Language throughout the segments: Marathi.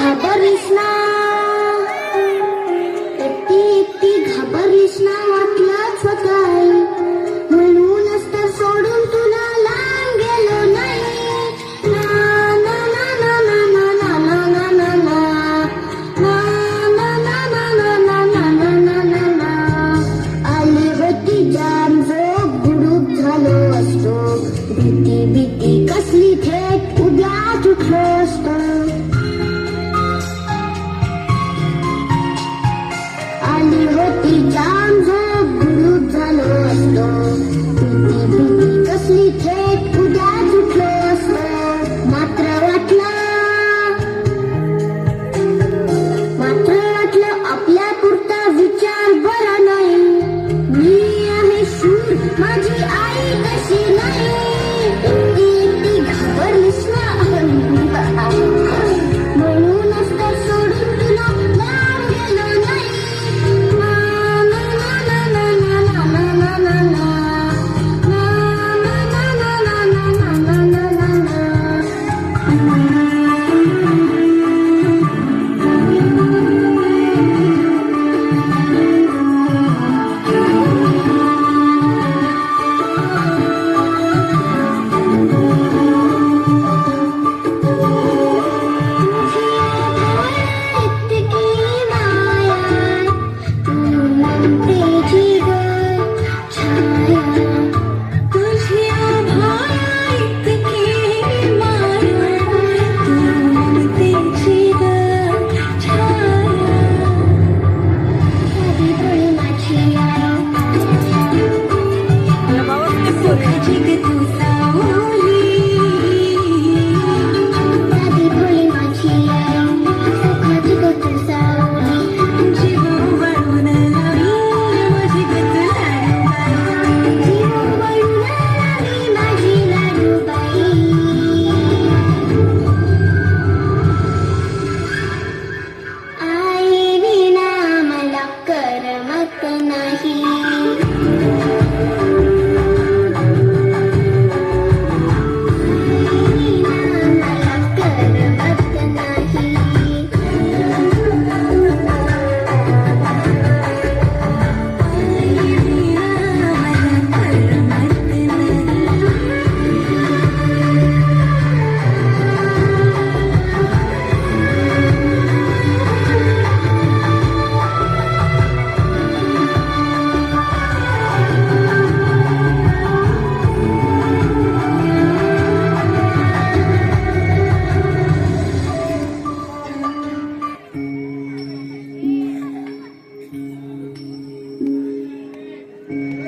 घाबरलीस ना, एकटी घाबरलीस ना, वाटलंच होतं म्हणूनच तर सोडून तुला लांब गेलो नाही. ना ना ना ना ना ना ना ना ना ना ना ना ना ना ना ना ना ना ना. आली होती जाम झोप, गुडूप झालो असतो, भीती भीती कसली थेट उद्याच उठलो असतो. आली होती जाम झोप, गुडूप झालो असतो, भीती भीती कसली थेट उद्याच उठलो असतो. मात्र वाटलं आपल्या पुरता विचार बरा नाही. मी आहे शूर, माझी आई कशी नाही. एकटी घाबरलीस ना, म्हणूनच तर सोडून तुला लांब गेलो नाही. ना ना ना ना ना ना ना ना ना ना ना ना ना ना ना ना.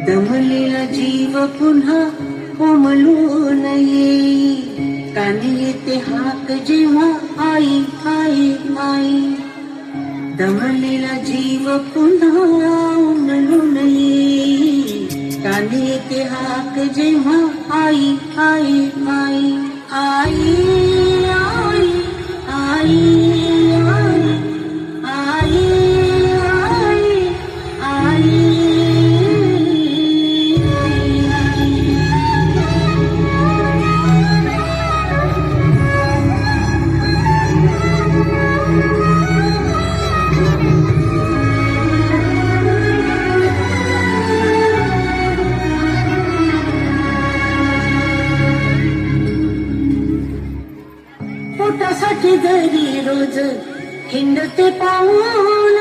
दमलेला जीव पुन्हा कोमलून येई, कानी येते हाक जेव्हा आई आई आई. दमलेला जीव पुन्हा कोमलून येई, कानी येते हाक जेव्हा आई आई आई आई आई आई आई आई आई. पोटासाठी जरी रोज हिंडते पाऊल,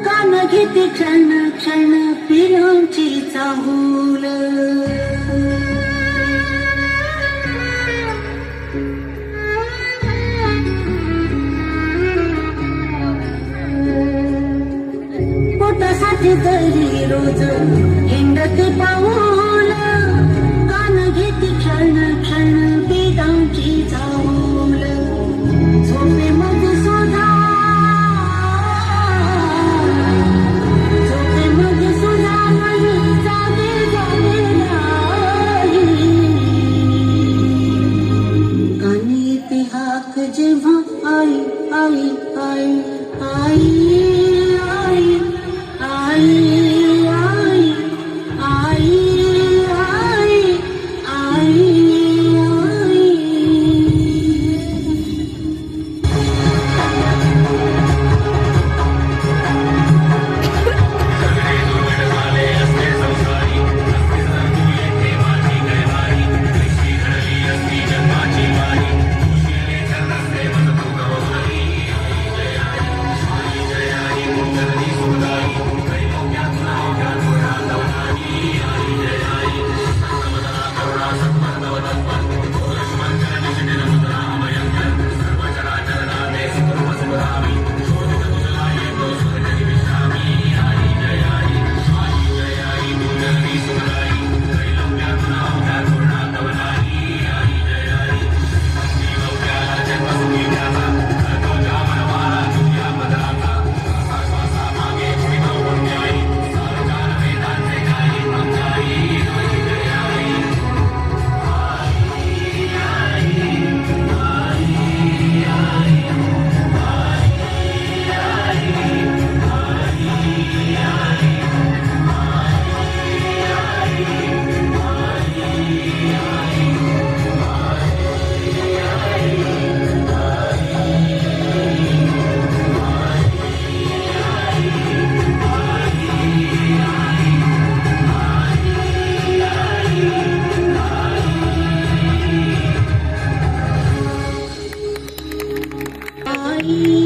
कान घेते क्षण क्षण पिरांची चाहूल. पोटासाठी जरी रोज हिंडते पाऊल, कान घेते क्षण क्षण पिरांची चाहूल. झोपेमध्ये सुद्धा नाही, जागे जागे नाही. कानी येते हाक जेव्हा आई आई आई आई आई आई आई आई आई आई. आई